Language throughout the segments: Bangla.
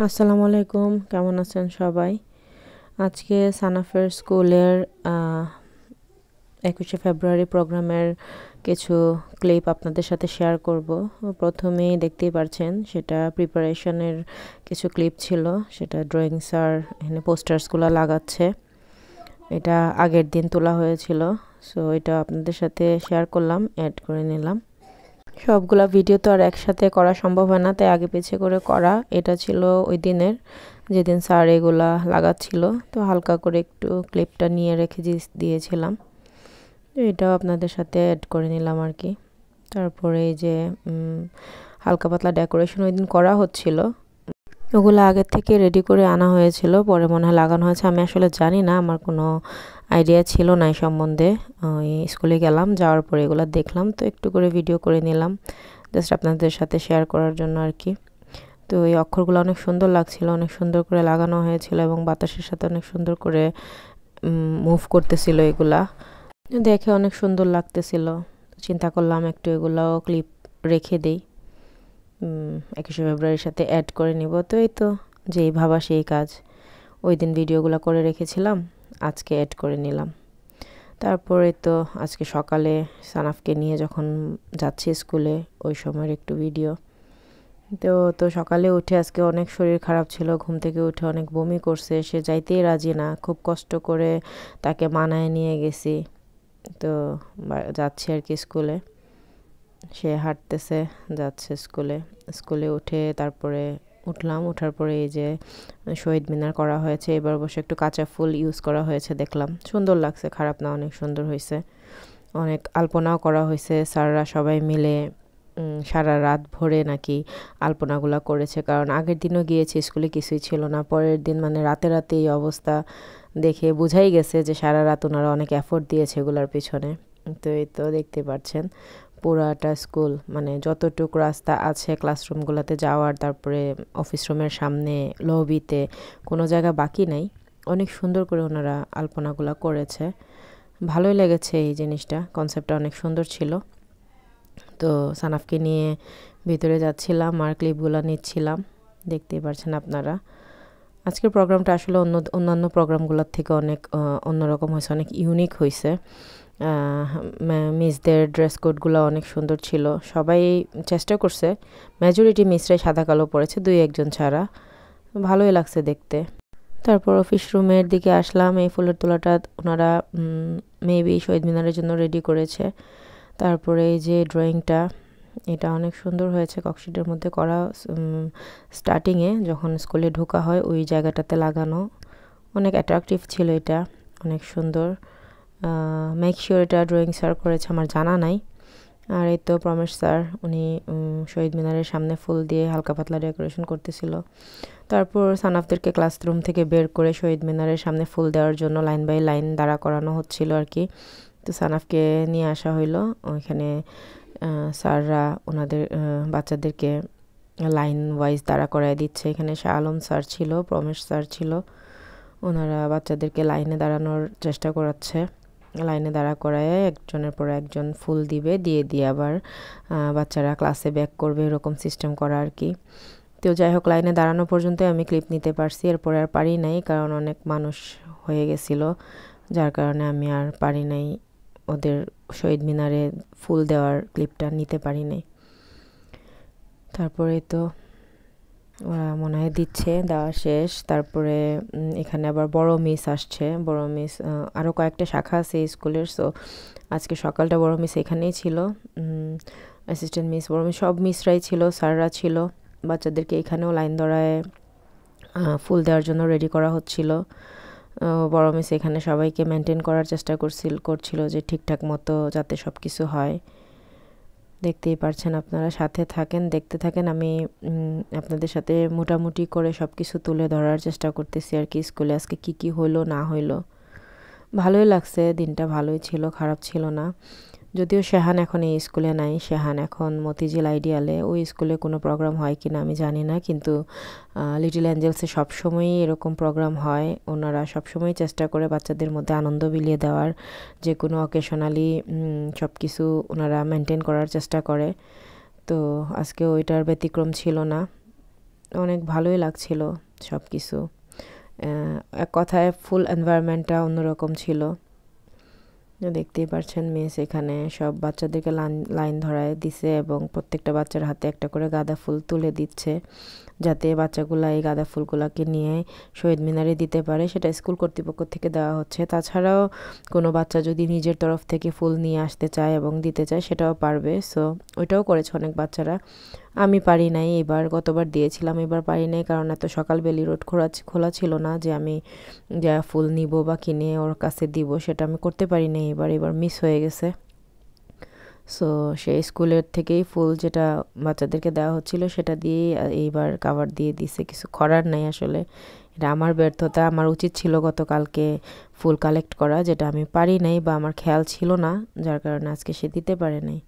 আসসালামু আলাইকুম, কেমন আছেন সবাই? আজকে সানাফের স্কুলের 21শে ফেব্রুয়ারি প্রোগ্রামের কিছু ক্লিপ আপনাদের সাথে শেয়ার করব। প্রথমেই দেখতেই পারছেন সেটা প্রিপারেশনের কিছু ক্লিপ ছিল। সেটা ড্রয়িং স্যার এখানে পোস্টার্সগুলো লাগাচ্ছে। এটা আগের দিন তোলা হয়েছিল, সো এটা আপনাদের সাথে শেয়ার করলাম, অ্যাড করে নিলাম। সবগুলা ভিডিও তো আর একসাথে করা সম্ভব হয় না, তাই আগে পিছে করে করা। এটা ছিল ওই দিনের, যেদিন স্যার এগুলা লাগাচ্ছিল, তো হালকা করে একটু ক্লিপটা নিয়ে রেখে দিয়েছিলাম। এটাও আপনাদের সাথে অ্যাড করে নিলাম আর কি। তারপরে এই যে হালকা পাতলা ডেকোরেশন ওই দিন করা হচ্ছিল, ওগুলো আগের থেকে রেডি করে আনা হয়েছিল, পরে মনে হয় লাগানো হয়েছে। আমি আসলে জানি না, আমার কোনো আইডিয়া ছিল না এই সম্বন্ধে। ওই স্কুলে গেলাম, যাওয়ার পরে এগুলো দেখলাম, তো একটু করে ভিডিও করে নিলাম জাস্ট আপনাদের সাথে শেয়ার করার জন্য আর কি। তো এই অক্ষরগুলো অনেক সুন্দর লাগছিল, অনেক সুন্দর করে লাগানো হয়েছিল এবং বাতাসের সাথে অনেক সুন্দর করে মুভ করতেছিল। এগুলা দেখে অনেক সুন্দর লাগতেছিল। চিন্তা করলাম একটু এগুলাও ক্লিপ রেখে দেই, 21শে ফেব্রুয়ারির সাথে অ্যাড করে নিব। তো এই তো, যেই ভাবা সেই কাজ। ওই দিন ভিডিওগুলো করে রেখেছিলাম, আজকে অ্যাড করে নিলাম। তারপরে তো আজকে সকালে সানাফকে নিয়ে যখন যাচ্ছি স্কুলে, ওই সময়ের একটু ভিডিও। তো সকালে উঠে আজকে অনেক শরীর খারাপ ছিল, ঘুম থেকে উঠে অনেক বমি করছে, সে যাইতেই রাজি না। খুব কষ্ট করে তাকে মানায় নিয়ে গেছি। তো যাচ্ছি আর কি স্কুলে, সে হাঁটতেছে, যাচ্ছে স্কুলে। স্কুলে উঠে তারপরে উঠার পরে এই যে শহীদ মিনার করা হয়েছে। এবার অবশ্য একটু কাঁচা ফুল ইউজ করা হয়েছে, দেখলাম সুন্দর লাগছে, খারাপ না, অনেক সুন্দর হয়েছে। অনেক আলপনাও করা হয়েছে, স্যাররা সবাই মিলে সারা রাত ভরে নাকি আলপনাগুলো করেছে। কারণ আগের দিনও গিয়েছি, স্কুলে কিছুই ছিল না। পরের দিন মানে রাতে রাতে এই অবস্থা দেখে বোঝাই গেছে যে সারা রাত ওনারা অনেক এফোর্ট দিয়েছে এগুলোর পিছনে। তো এই তো দেখতে পাচ্ছেন পুরাটা স্কুল, মানে যতটুকু রাস্তা আছে ক্লাসরুমগুলোতে যাওয়ার, তারপরে অফিস রুমের সামনে, লবিতে, কোনো জায়গা বাকি নাই। অনেক সুন্দর করে ওনারা আলপনাগুলো করেছে, ভালোই লেগেছে এই জিনিসটা, কনসেপ্টটা অনেক সুন্দর ছিল। তো সানাফকে নিয়ে ভিতরে যাচ্ছিলাম আর ক্লিপগুলো নিচ্ছিলাম, দেখতেই পারছেন আপনারা। আজকের প্রোগ্রামটা আসলে অন্যান্য প্রোগ্রামগুলোর থেকে অনেক অন্যরকম হয়েছে, অনেক ইউনিক হয়েছে। মিসদের ড্রেস কোডগুলো অনেক সুন্দর ছিল, সবাই চেষ্টা করছে। মেজরিটি মিসরাই সাদা কালো পরেছে, 2-1 জন ছাড়া। ভালোই লাগছে দেখতে। তারপর অফিস রুমের দিকে আসলাম। এই ফুলের তোলাটা ওনারা মেবি শহীদ মিনারের জন্য রেডি করেছে। তারপরে এই যে ড্রয়িংটা, এটা অনেক সুন্দর হয়েছে, ককশিটের মধ্যে করা। স্টার্টিংয়ে যখন স্কুলে ঢোকা হয় ওই জায়গাটাতে লাগানো, অনেক অ্যাট্রাকটিভ ছিল এটা, অনেক সুন্দর। মেক শিওর এটা ড্রয়িং স্যার করেছে, আমার জানা নাই। আর এই তো প্রমেশ স্যার, উনি শহীদ মিনারের সামনে ফুল দিয়ে হালকা পাতলা ডেকোরেশন করতেছিল। তারপর সানাফদেরকে ক্লাসরুম থেকে বের করে শহীদ মিনারের সামনে ফুল দেওয়ার জন্য লাইন বাই লাইন দাঁড়া করানো হচ্ছিল আর কি। তো সানাফকে নিয়ে আসা হইলো ওইখানে। স্যাররা ওনাদের বাচ্চাদেরকে লাইন ওয়াইজ দাঁড়া করায় দিচ্ছে। এখানে শাহ আলম স্যার ছিল, প্রমেশ স্যার ছিল, ওনারা বাচ্চাদেরকে লাইনে দাঁড়ানোর চেষ্টা করাচ্ছে। লাইনে দাঁড়া করায় একজনের পর একজন ফুল দিবে, দিয়ে আবার বাচ্চারা ক্লাসে ব্যাক করবে, এরকম সিস্টেম করা আর কি। তো যাই হোক, লাইনে দাঁড়ানো পর্যন্ত আমি ক্লিপ নিতে পারছি, এরপরে আর পারি নাই, কারণ অনেক মানুষ হয়ে গেছিলো, যার কারণে আমি আর পারি নাই ওদের শহীদ মিনারে ফুল দেওয়ার ক্লিপটা নিতে পারি নাই। তারপরে তো ওরা মনে হয় দিচ্ছে, দেওয়া শেষ। তারপরে এখানে আবার বড় মিস আসছে, বড় মিস, আরও কয়েকটা শাখা আছে এই স্কুলের। সো আজকে সকালটা বড় মিস এখানেই ছিল, অ্যাসিস্ট্যান্ট মিস, বড় মিস, সব মিসরাই ছিল, স্যাররা ছিল। বাচ্চাদেরকে এখানেও লাইন ধরায় ফুল দেওয়ার জন্য রেডি করা হচ্ছিল। বড় মিস এখানে সবাইকে মেনটেন করার চেষ্টা করছিল যে ঠিকঠাক মতো যাতে সব কিছু হয়। দেখতেই পারছেন আপনারা, সাথে থাকেন, দেখতে থাকেন। আমি আপনাদের সাথে মোটামুটি করে সব কিছু তুলে ধরার চেষ্টা করতেছি আর কি। স্কুলে আজকে কি হইলো না হইলো, ভালোই লাগছে, দিনটা ভালোই ছিল, খারাপ ছিল না। যদিও শেহান এখন এই স্কুলে নাই, শেহান এখন মতিঝিল আইডিয়ালে। ওই স্কুলে কোনো প্রোগ্রাম হয় কি না আমি জানি না, কিন্তু লিটল অ্যাঞ্জেলসে সবসময়ই এরকম প্রোগ্রাম হয়। ওনারা সবসময় চেষ্টা করে বাচ্চাদের মধ্যে আনন্দ বিলিয়ে দেওয়ার, যে কোনো অকেশনালি সব কিছু ওনারা মেনটেন করার চেষ্টা করে। তো আজকে ওইটার ব্যতিক্রম ছিল না। অনেক ভালোই লাগছিল সব কিছু। এক কথায় ফুল এনভায়রনমেন্টটা অন্যরকম ছিল। দেখতেই পাচ্ছেন মিস এখানে সব বাচ্চাদেরকে লাইন ধরায় দিছে এবং প্রত্যেকটা বাচ্চার হাতে একটা করে গাঁদা ফুল তুলে দিচ্ছে, যাতে বাচ্চাগুলা এই গাঁদা ফুলগুলাকে নিয়ে শহীদ মিনারে দিতে পারে। সেটা স্কুল কর্তৃপক্ষ থেকে দেওয়া হচ্ছে। তাছাড়াও কোনো বাচ্চা যদি নিজের তরফ থেকে ফুল নিয়ে আসতে চায় এবং দিতে চায় সেটাও পারবে। সো ওইটাও করেছে অনেক বাচ্চারা। আমি পারি নাই এবার, গতবার দিয়েছিলাম, এবার পারি নাই কারণ এত সকালবেলি রোড খোলা ছিল না যে আমি যা ফুল নিব বা কিনে ওর কাছে দিব, সেটা আমি করতে পারি নাই এবার মিস হয়ে গেছে। সো সেই স্কুলের থেকেই ফুল যেটা বাচ্চাদেরকে দেওয়া হচ্ছিল সেটা দিয়ে এইবার কাভার দিয়ে দিছে। কিছু করার নাই আসলে, এটা আমার ব্যর্থতা। আমার উচিত ছিল গতকালকে ফুল কালেক্ট করা, যেটা আমি পারি নাই বা আমার খেয়াল ছিল না, যার কারণে আজকে সে দিতে পারে নাই।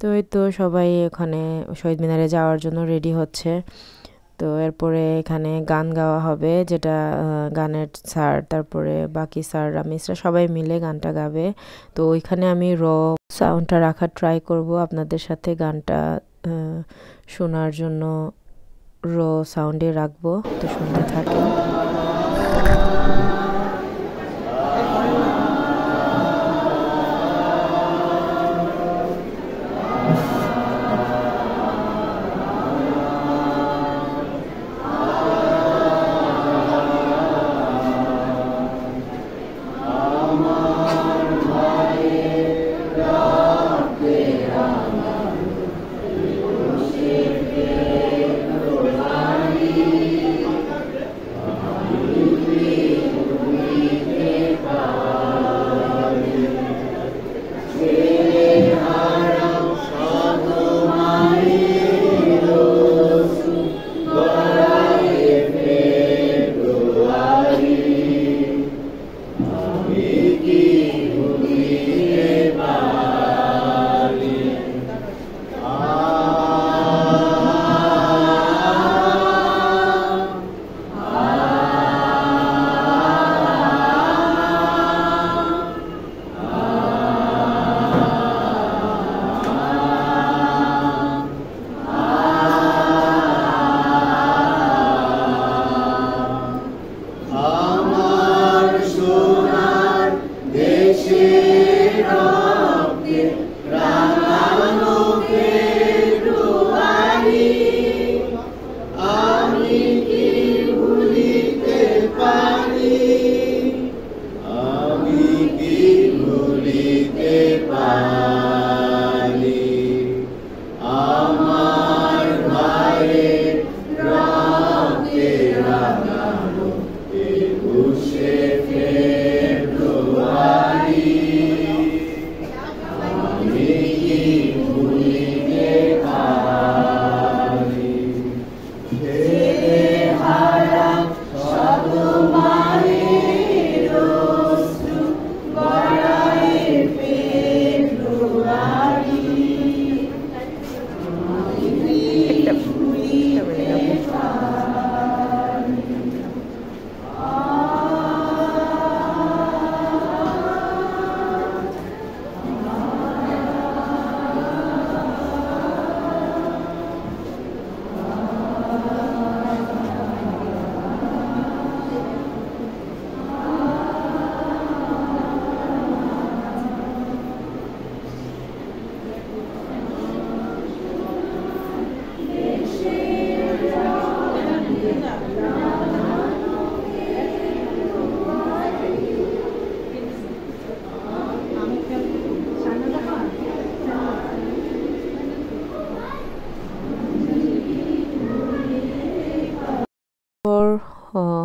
তো এই তো সবাই ওখানে শহীদ মিনারে যাওয়ার জন্য রেডি হচ্ছে। তো এরপরে এখানে গান গাওয়া হবে, যেটা গানের স্যার তারপরে বাকি স্যাররা মিসরা সবাই মিলে গানটা গাবে। তো ওইখানে আমি সাউন্ডটা রাখার ট্রাই করব আপনাদের সাথে, গানটা শোনার জন্য সাউন্ডে রাখবো। তো শুনতে থাকেন।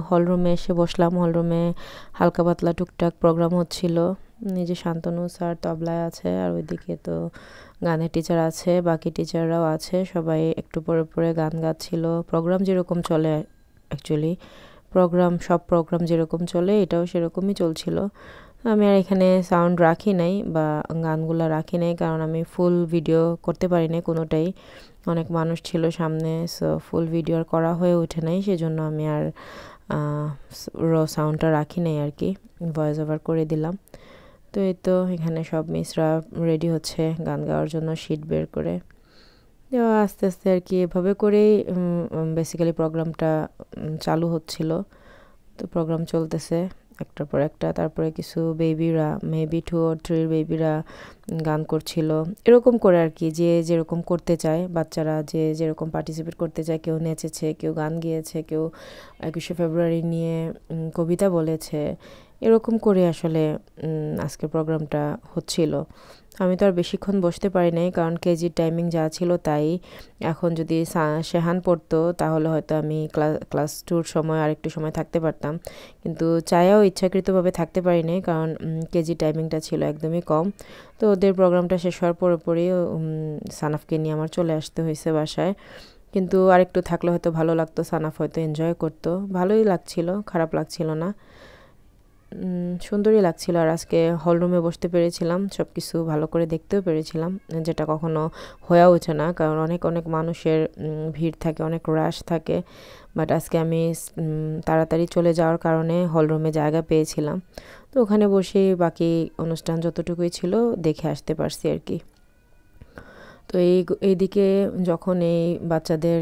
হলরুমে এসে বসলাম। হলরুমে হালকা পাতলা টুকটাক প্রোগ্রাম হচ্ছিল। নিজে শান্তনু স্যার তবলায় আছে, আর ওইদিকে তো গানের টিচার আছে, বাকি টিচাররাও আছে। সবাই একটু পরে পরে গান গাচ্ছিল। প্রোগ্রাম যেরকম চলে অ্যাকচুয়ালি, সব প্রোগ্রাম যেরকম চলে এটাও সেরকমই চলছিল। আমি আর এখানে সাউন্ড রাখি নাই বা গানগুলো রাখি নাই, কারণ আমি ফুল ভিডিও করতে পারি নাই কোনোটাই। অনেক মানুষ ছিল সামনে, সো ফুল ভিডিও আর করা হয়ে ওঠে নাই, সেজন্য আমি আর সাউন্ডটা রাখি নাই আর কি, ভয়েস ওভার করে দিলাম। তো এই তো এখানে সব মিসরা রেডি হচ্ছে গান গাওয়ার জন্য, শিট বের করে। তো আস্তে আস্তে আর কি এভাবে করেই বেসিক্যালি প্রোগ্রামটা চালু হচ্ছিল। তো প্রোগ্রাম চলতেছে একটার পর একটা, তারপরে কিছু বেবিরা মেবি 2 or 3 বেবিরা গান করছিল, এরকম করে আর কি, যে যেরকম করতে চায় বাচ্চারা, যে যেরকম পার্টিসিপেট করতে চায়, কেউ নেচেছে, কেউ গান গেয়েছে, কেউ 21শে ফেব্রুয়ারি নিয়ে কবিতা বলেছে, এরকম করে আসলে আজকের প্রোগ্রামটা হচ্ছিল। আমি তো আর বেশিক্ষণ বসতে পারি নাই, কারণ কেজির টাইমিং যা ছিল তাই। এখন যদি শেহান পড়তো তাহলে হয়তো আমি ক্লাস 2র সময় আরেকটু সময় থাকতে পারতাম, কিন্তু চাইয়াও ইচ্ছাকৃতভাবে থাকতে পারি নাই, কারণ কেজি টাইমিংটা ছিল একদমই কম। তো ওদের প্রোগ্রামটা শেষ হওয়ার পরেই সানাফকে নিয়ে আমার চলে আসতে হয়েছে বাসায়। কিন্তু আরেকটু থাকলে হয়তো ভালো লাগতো, সানাফ হয়তো এনজয় করতো, ভালোই লাগছিল, খারাপ লাগছিল না, সুন্দরই লাগছিল। আর আজকে হলরুমে বসতে পেরেছিলাম, সব কিছু ভালো করে দেখতেও পেরেছিলাম, যেটা কখনো হয়ে ওঠে না, কারণ অনেক অনেক মানুষের ভিড় থাকে, অনেক রাশ থাকে। বাট আজকে আমি তাড়াতাড়ি চলে যাওয়ার কারণে হলরুমে জায়গা পেয়েছিলাম, তো ওখানে বসে বাকি অনুষ্ঠান যতটুকুই ছিল দেখে আসতে পারছি আর কি। তো এইদিকে যখন এই বাচ্চাদের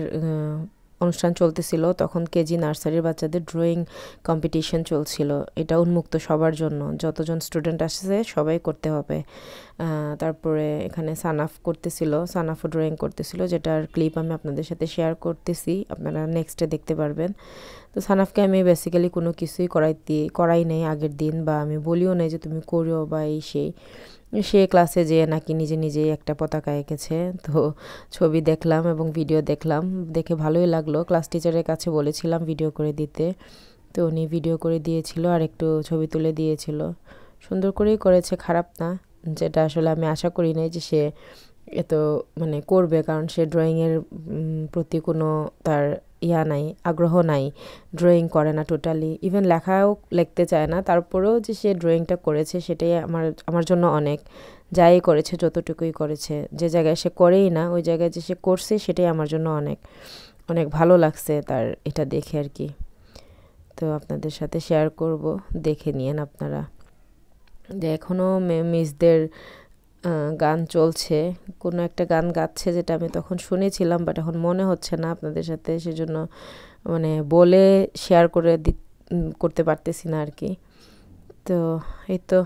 অনুষ্ঠান চলতেছিল, তখন কেজি নার্সারির বাচ্চাদের ড্রয়িং কম্পিটিশন চলছিল। এটা উন্মুক্ত সবার জন্য, যতজন স্টুডেন্ট আসছে সবাই করতে হবে। তারপরে এখানে সানাফ করতেছিল, সানাফও ড্রয়িং করতেছিল, যেটার ক্লিপ আমি আপনাদের সাথে শেয়ার করতেছি, আপনারা নেক্সটে দেখতে পারবেন। তো সানাফকে আমি বেসিক্যালি কোনো কিছুই করাই নেই আগের দিন, বা আমি বলিও নেই যে তুমি করো বা এই সেই। সে ক্লাসে যেয়ে নাকি নিজে নিজেই একটা পতাকা এঁকেছে। তো ছবি দেখলাম এবং ভিডিও দেখলাম, দেখে ভালোই লাগলো। ক্লাস টিচারের কাছে বলেছিলাম ভিডিও করে দিতে, তো উনি ভিডিও করে দিয়েছিল আর একটু ছবি তুলে দিয়েছিল। সুন্দর করেই করেছে, খারাপ না, যেটা আসলে আমি আশা করি নাই যে সে এত মানে করবে, কারণ সে ড্রয়িংয়ের প্রতি কোনো তার নাই, আগ্রহ নাই, ড্রয়িং করে না টোটালি, ইভেন লেখাও লিখতে চায় না। তারপরেও যে সে ড্রয়িংটা করেছে সেটাই আমার জন্য অনেক। যাই করেছে, যতটুকুই করেছে, যে জায়গায় সে করেই না ওই জায়গায় যে সে করছে সেটাই আমার জন্য অনেক অনেক ভালো লাগছে তার এটা দেখে আর কি। তো আপনাদের সাথে শেয়ার করব, দেখে নিয়েন আপনারা। যে এখনও মিসদের গান চলছে, কোনো একটা গান গাচ্ছে, যেটা আমি তখন শুনেছিলাম, বাট এখন মনে হচ্ছে না আপনাদের সাথে, সেজন্য মানে বলে শেয়ার করতে পারতেছি না আর কি। তো এই তো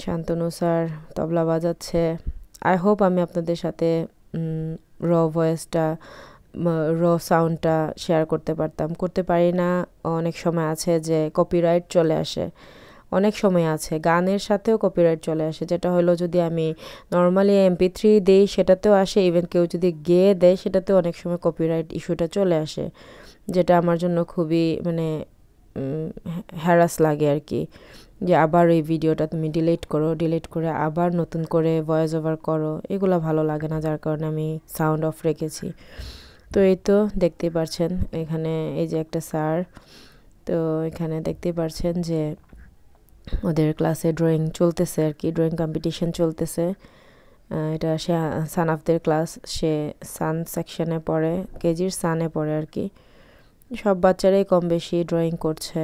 শান্তনু স্যার তবলা বাজাচ্ছে। আই হোপ আমি আপনাদের সাথে ভয়েসটা, সাউন্ডটা শেয়ার করতে পারতাম, করতে পারি না। অনেক সময় আছে যে কপিরাইট চলে আসে, অনেক সময় আছে গানের সাথেও কপিরাইট চলে আসে, যেটা হলো যদি আমি নর্মালি MP3 দেই সেটাতেও আসে, ইভেন কেউ যদি গেয়ে দেয় সেটাতেও অনেক সময় কপিরাইট ইস্যুটা চলে আসে, যেটা আমার জন্য খুবই মানে হ্যারাস লাগে আর কি। যে আবার এই ভিডিওটা তুমি ডিলিট করে আবার নতুন করে ভয়েস ওভার করো, এগুলো ভালো লাগে না, যার কারণে আমি সাউন্ড অফ রেখেছি। তো এই তো দেখতেই পারছেন এখানে এই যে একটা স্যার, তো এখানে দেখতেই পারছেন যে ওদের ক্লাসে ড্রয়িং চলতেছে আর কি, ড্রয়িং কম্পিটিশন চলতেছে। এটা সানাফদের ক্লাস, সে সান সেকশনে পড়ে, কেজির সানে পড়ে আর কি। সব বাচ্চারাই কম বেশি ড্রয়িং করছে,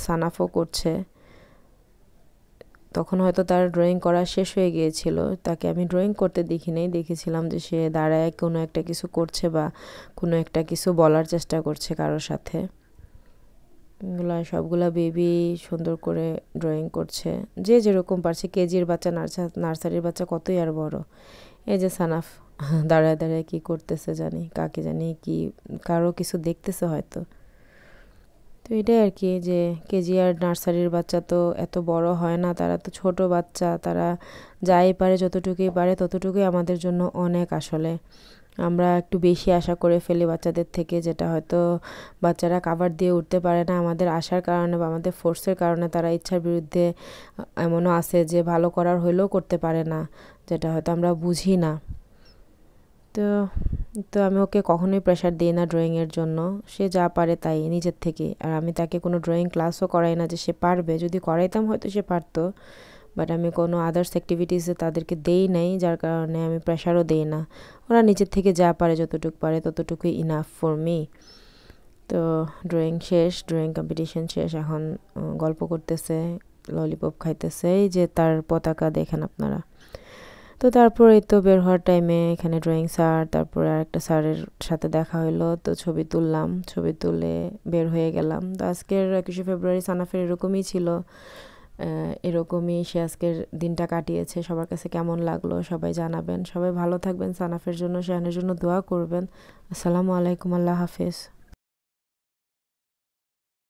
সানাফও করছে। তখন হয়তো তার ড্রয়িং করা শেষ হয়ে গিয়েছিল, তাকে আমি ড্রয়িং করতে দেখেছিলাম যে সে দাঁড়ায় কোনো একটা কিছু করছে বা কোনো একটা কিছু বলার চেষ্টা করছে কারোর সাথে। সবগুলা বেবি সুন্দর করে ড্রয়িং করছে, যে যেরকম পারছে। কেজির বাচ্চা, নার্সারির বাচ্চা কতই আর বড়। এই যে সানাফ দাঁড়ায় দাঁড়ায় কি করতেছে জানি, কাকে জানি কি, কারো কিছু দেখতেছে হয়তো। তো এটাই আর কি, যে কেজি আর নার্সারির বাচ্চা তো এত বড় হয় না, তারা তো ছোট বাচ্চা, তারা যাই পারে যতটুকুই পারে ততটুকুই আমাদের জন্য অনেক। আসলে আমরা একটু বেশি আশা করে ফেলি বাচ্চাদের থেকে, যেটা হয়তো বাচ্চারা কাভার দিয়ে উঠতে পারে না আমাদের আশার কারণে বা আমাদের ফোর্সের কারণে। তারা ইচ্ছার বিরুদ্ধে এমনও আছে যে ভালো করার হইলেও করতে পারে না, যেটা হয়তো আমরা বুঝি না। তো তো আমি ওকে কখনোই প্রেশার দিই না ড্রয়িংয়ের জন্য, সে যা পারে তাই নিজের থেকে। আর আমি তাকে কোনো ড্রয়িং ক্লাসও করাই না যে সে পারবে, যদি করাইতাম হয়তো সে পারতো, বাট আমি কোনো আদার্স অ্যাক্টিভিটিসে তাদেরকে দেই নাই, যার কারণে আমি প্রেশারও দেই না। ওরা নিজের থেকে যা পারে, যতটুকু পারে ততটুকুই ইনাফ ফর মি। তো ড্রয়িং শেষ, ড্রয়িং কম্পিটিশন শেষ, এখন গল্প করতেছে, ললিপপ খাইতেছে। এই যে তার পতাকা দেখেন আপনারা, তো তারপর এই তো বের হওয়ার টাইমে এখানে ড্রয়িং স্যার, তারপরে আরেকটা স্যারের সাথে দেখা হলো, তো ছবি তুললাম, ছবি তুলে বের হয়ে গেলাম। তো আজকের 21শে ফেব্রুয়ারি সানাফের এরকমই ছিল, এরকমই সে আজকের দিনটা কাটিয়েছে। সবার কাছে কেমন লাগলো সবাই জানাবেন। সবাই ভালো থাকবেন, সানাফের জন্য শাহানের জন্য দোয়া করবেন। আসসালামু আলাইকুম, আল্লাহ হাফেজ।